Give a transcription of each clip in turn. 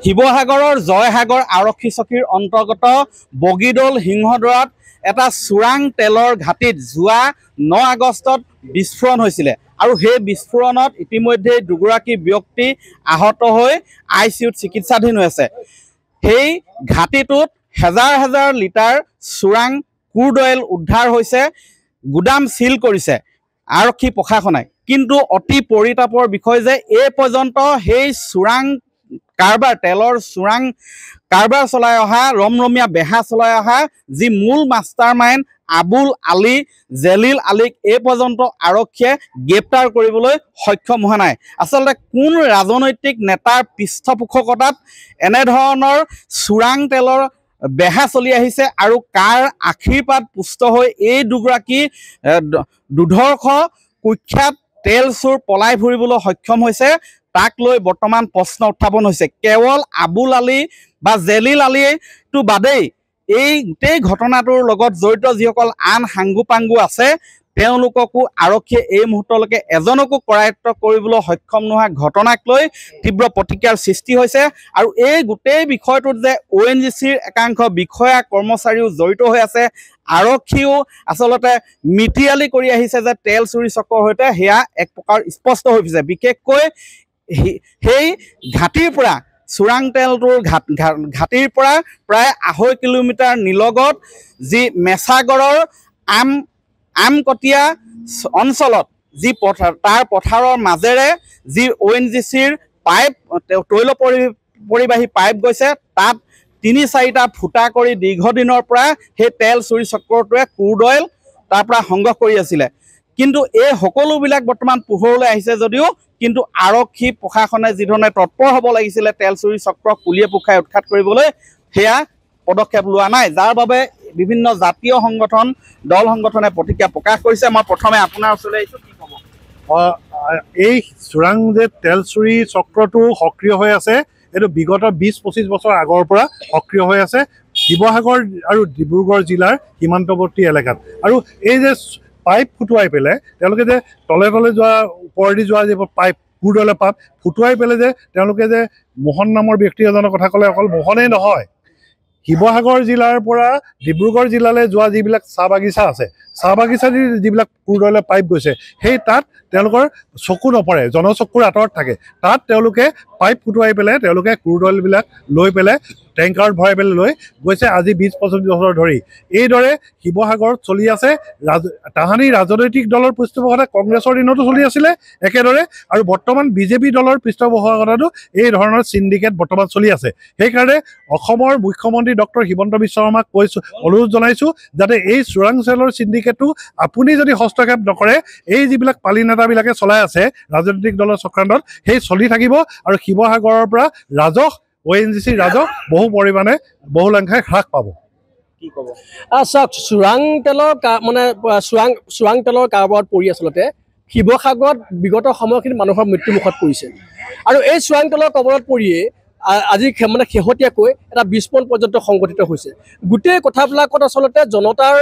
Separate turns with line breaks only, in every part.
শিৱসাগৰৰ জয়সাগৰ আৰক্ষী চকীৰ অন্তৰ্গত বগীদৌল সিংহদৰাত এটা চোৰাং তেলৰ ঘাটিত যোৱা 9 আগষ্টত বিস্ফোৰণ হৈছিলে আৰু সেই বিস্ফোৰণত ইতিমধ্যে দুগৰাকী ব্যক্তি আহত হৈ ICUত চিকিৎসাধীন হৈ আছে। সেই ঘাটিটোত হাজাৰ হাজাৰ লিটাৰ চোৰাং ক্ৰুড অইল উদ্ধাৰ হৈছে, গুদাম সিল কৰিছে আৰক্ষী প্ৰশাসনে। কিন্তু অতি পৰিতাপৰ বিষয় যে এই পৰ্যন্ত সেই চোৰাং কাৰবাৰ তেলৰ চোৰাং কাৰবাৰ চলাই অহা ৰমৰমীয়া বেহা চলাই অহা যি মূল মাষ্টাৰ মাইণ্ড আবুল আলী জেলিল আলীক এই পৰ্যন্ত আৰক্ষীয়ে গ্ৰেপ্তাৰ কৰিবলৈ সক্ষম হোৱা নাই। আচলতে কোন ৰাজনৈতিক নেতাৰ পৃষ্ঠপোষকতাত এনেধৰণৰ চোৰাং তেলৰ বেহা চলি আহিছে আৰু কাৰ আশীৰ্বাদ পুষ্ট হৈ এই দুগৰাকী দুৰ্ধৰ্ষ কুখ্যাত তেল চোৰ পলাই ফুৰিবলৈ সক্ষম হৈছে, তাক লৈ বৰ্তমান প্ৰশ্ন উত্থাপন হৈছে। কেৱল আবুল আলী বা জেলিল আলীটো বাদেই এই গোটেই ঘটনাটোৰ লগত জড়িত যিসকল আন সাংগু পাংগু আছে তেওঁলোককো আৰক্ষীয়ে এই মুহূৰ্তলৈকে এজনকো কৰায়ত্ব কৰিবলৈ সক্ষম নোহোৱা ঘটনাক লৈ তীব্ৰ প্ৰতিক্ৰিয়াৰ সৃষ্টি হৈছে। আৰু এই গোটেই বিষয়টোত যে ONGCৰ একাংশ বিষয়া কৰ্মচাৰীও জড়িত হৈ আছে, আৰক্ষীও আচলতে মিটিয়ালি কৰি আহিছে যে তেল চুৰি চক্ৰৰ সৈতে, সেয়া এক প্ৰকাৰ স্পষ্ট হৈ পৰিছে। বিশেষকৈ সেই ঘাটিৰ পৰা চোৰাং তেলটোৰ ঘাটিৰ পৰা প্ৰায় 2.5 কিলোমিটাৰ নিলগত যি মেছাগড়ৰ আমকটীয়া অঞ্চলত যি তাৰ পথাৰৰ মাজেৰে যি ONGCৰ পাইপ তৈল পৰিবাহী পাইপ গৈছে, তাত 3-4টা ফুটা কৰি দীৰ্ঘদিনৰ পৰা সেই তেল চুৰি চক্ৰটোৱে ক্ৰুড অইল তাৰ পৰা সংগ্ৰহ কৰি আছিলে। কিন্তু এই সকলোবিলাক বৰ্তমান পোহৰলৈ আহিছে যদিও কিন্তু আৰক্ষী প্ৰশাসনে যিধৰণে তৎপৰ হ'ব লাগিছিলে তেল চুৰি চক্ৰক পুলিয়ে পোখাই উৎখাত কৰিবলৈ, সেয়া পদক্ষেপ লোৱা নাই, যাৰ বাবে বিভিন্ন জাতীয় সংগঠন দল সংগঠনে প্ৰতিক্ৰিয়া প্ৰকাশ কৰিছে। মই প্ৰথমে আপোনাৰ ওচৰলৈ আহিছোঁ, কি ক'ব?
এই চোৰাং যে তেল চুৰি চক্ৰটো সক্ৰিয় হৈ আছে, এইটো বিগত 20-25 বছৰ আগৰ পৰা সক্ৰিয় হৈ আছে শিৱসাগৰ আৰু ডিব্ৰুগড় জিলাৰ সীমান্তৱৰ্তী এলেকাত। আৰু এই যে পাইপ ফুটুৱাই পেলাই তেওঁলোকে যে তলে তলে যোৱা ওপৰেদি যোৱা যিবোৰ পাইপ ক্ৰুড অইলৰ পাইপ ফুটুৱাই পেলাই যে তেওঁলোকে যে মোহন নামৰ ব্যক্তি এজনৰ কথা ক'লে, অকল মোহনেই নহয়, শিৱসাগৰ জিলাৰ পৰা ডিব্ৰুগড় জিলালৈ যোৱা যিবিলাক চাহ বাগিচা আছে, চাহ বাগিচা যিবিলাক ক্ৰুড অইলৰ পাইপ গৈছে, সেই তাত তেওঁলোকৰ চকু নপৰে, জনচকুৰ আঁতৰত থাকে, তাত তেওঁলোকে পাইপ ফুটুৱাই পেলাই তেওঁলোকে ক্ৰুড অইলবিলাক লৈ পেলাই টেংকাৰত ভৰাই পেলাই লৈ গৈছে আজি 20-25 বছৰ ধৰি। এইদৰে শিৱসাগৰত চলি আছে। তাহানি ৰাজনৈতিক দলৰ পৃষ্ঠপোষকতা কংগ্ৰেছৰ দিনতো চলি আছিলে একেদৰে, আৰু বৰ্তমান বিজেপি দলৰ পৃষ্ঠপোষকতাতো এই ধৰণৰ চিণ্ডিকেট বৰ্তমান চলি আছে। সেইকাৰণে অসমৰ মুখ্যমন্ত্ৰী ডক্টৰ হিমন্ত বিশ্ব শৰ্মাক অনুৰোধ জনাইছোঁ যাতে এই চোৰাং তেলৰ চিণ্ডিকেটটো আপুনি যদি হস্তক্ষেপ নকৰে, এই যিবিলাক পালি নেতাবিলাকে চলাই আছে ৰাজনৈতিক দলৰ চক্ৰান্তত, সেই চলি থাকিব আৰু শিৱসাগৰৰ পৰা ৰাজহ ONGC ৰাজহ বহুলাংশে হ্ৰাস পাব।
কি ক'ব?
চাওক, চোৰাং তেলৰ কাৰবাৰত পৰি আচলতে শিৱসাগৰত বিগত সময়খিনিত মানুহৰ মৃত্যুমুখত পৰিছে। আৰু এই চোৰাং তেলৰ কবলত পৰিয়ে আজি শেহতীয়াকৈ এটা বিস্ফোৰণ পৰ্যন্ত সংঘটিত হৈছে। গোটেই কথাবিলাকত আচলতে জনতাৰ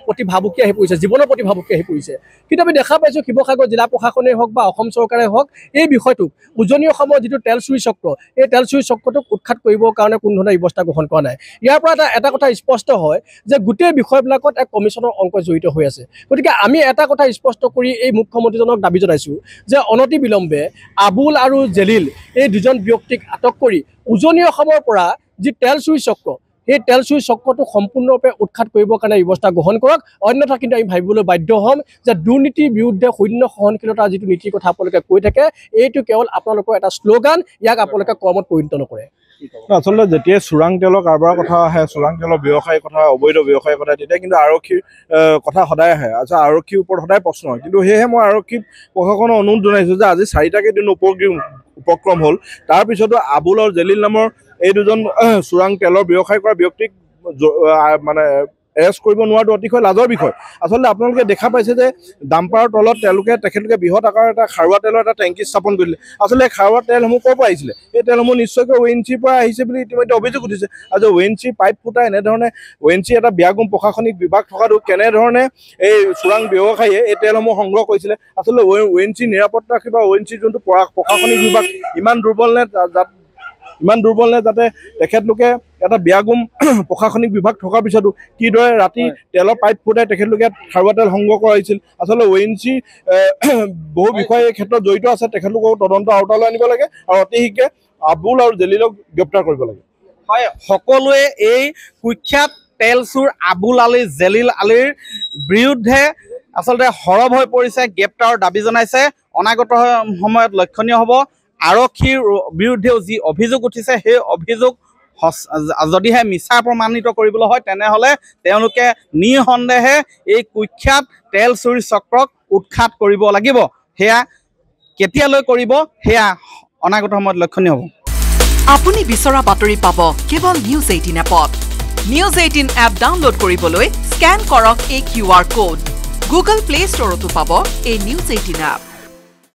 প্ৰতি ভাবুকি আহি পৰিছে, জীৱনৰ প্ৰতি ভাবুকি আহি পৰিছে। কিন্তু আমি দেখা পাইছোঁ শিৱসাগৰ জিলা প্ৰশাসনেই হওক বা অসম চৰকাৰে হওক এই বিষয়টোক উজনি অসমৰ যিটো তেল চুৰি চক্ৰ, এই তেল চুৰি চক্ৰটোক উৎখাত কৰিবৰ কাৰণে কোনো ধৰণৰ ব্যৱস্থা গ্ৰহণ কৰা নাই। ইয়াৰ পৰা এটা কথা স্পষ্ট হয় যে গোটেই বিষয়বিলাকত এক কমিশ্যনৰ অংক জড়িত হৈ আছে। গতিকে আমি এটা কথা স্পষ্ট কৰি এই মুখ্যমন্ত্ৰীজনক দাবী জনাইছোঁ যে অনতি বিলম্বে আবুল আৰু জেলিল এই দুজন ব্যক্তিক আটক কৰি উজনি অসমৰ পৰা যি তেল চুৰি চক্ৰ, এই তেল চুৰি চক্ৰটো সম্পূৰ্ণৰূপে উৎখাত কৰিবৰ কাৰণে ব্যৱস্থা গ্ৰহণ কৰক। অন্যথা কিন্তু আমি ভাবিবলৈ বাধ্য হ'ম যে দুৰ্নীতিৰ বিৰুদ্ধে শূন্য সহনশীলতাৰ যিটো নীতিৰ কথা আপোনালোকে কৈ থাকে, এইটো কেৱল আপোনালোকৰ এটা শ্লোগান, ইয়াক আপোনালোকে কৰ্মত পৰিণত নকৰে।
আচলতে যেতিয়া চোৰাং তেলৰ কাৰবাৰৰ কথা আহে, চোৰাং তেলৰ ব্যৱসায়ৰ কথা, অবৈধ ব্যৱসায়ৰ কথা, তেতিয়া কিন্তু আৰক্ষীৰ কথা সদায় আহে। আচ্ছা, আৰক্ষীৰ ওপৰত সদায় প্ৰশ্ন হয়। কিন্তু সেয়েহে মই আৰক্ষী প্ৰশাসনক অনুৰোধ জনাইছোঁ যে আজি 4টাকৈ দিন উপক্ৰম হ'ল, তাৰপিছতো আবুল আৰু জেলিল নামৰ এই দুজন চোৰাং তেলৰ ব্যৱসায় কৰা ব্যক্তিক এৰেষ্ট কৰিব নোৱাৰাটো অতিশয় লাজৰ বিষয়। আচলতে আপোনালোকে দেখা পাইছে যে ডাম্পাৰৰ তলত তেখেতলোকে বৃহৎ আকাৰৰ এটা খাৰুৱা তেলৰ এটা টেংকি স্থাপন কৰিলে। আচলতে খাৰুৱা তেলসমূহ ক'ৰ পৰা আহিছিলে? এই তেলসমূহ নিশ্চয়কৈ ONGCৰ পৰা আহিছে বুলি ইতিমধ্যে অভিযোগ উঠিছে। আৰু ONGC পাইপ ফুটাই এনেধৰণে ONGC এটা ব্যাগুম প্ৰশাসনিক বিভাগ থকাটো কেনেধৰণে এই চোৰাং ব্যৱসায়ীয়ে এই তেলসমূহ সংগ্ৰহ কৰিছিলে? আচলতে ONGC নিৰাপত্তা বা ONGC যোনটো প্ৰশাসনিক বিভাগ ইমান দুৰ্বল নে ইমান দুৰ্বল নে যাতে তেখেতলোকে এটা বেয়াগুম প্ৰশাসনিক বিভাগ থকাৰ পিছতো কিদৰে ৰাতি তেলৰ পাইপ ফুটাই তেখেতলোকে খাৰুৱা তেল সংগ্ৰহ কৰা হৈছিল আচলতে ONGC বহু বিষয়ে এই ক্ষেত্ৰত জড়িত আছে তেখেতলোকক তদন্ত আওতালৈ আনিব লাগে আৰু অতি শীঘ্ৰে আবুল আৰু জেলিলক গ্ৰেপ্তাৰ কৰিব লাগে
হয় সকলোৱে এই কুখ্যাত তেল চুৰ আবুল আলী জেলিল আলীৰ বিৰুদ্ধে আচলতে সৰব হৈ পৰিছে গ্ৰেপ্তাৰৰ দাবী জনাইছে অনাগত সময়ত লক্ষণীয় হ'ব আৰক্ষীৰ বিৰুদ্ধেও যি অভিযোগ উঠিছে সেই অভিযোগ যদিহে মিছা প্ৰমাণিত কৰিবলৈ হয় তেনেহ'লে তেওঁলোকে নিঃসন্দেহে এই কুখ্যাত তেল চুৰি চক্ৰক উৎখাত কৰিব লাগিব সেয়া কেতিয়ালৈ কৰিব সেয়া অনাগত সময়ত লক্ষণীয় হ'ব
আপুনি বিচৰা বাতৰি পাব কেৱল নিউজ 18 এপত নিউজ 18 এপ ডাউনলোড কৰিবলৈ স্ক্যান কৰক এই QR কোড গুগল প্লে ষ্টৰতো পাব এই নিউজ 18 এপ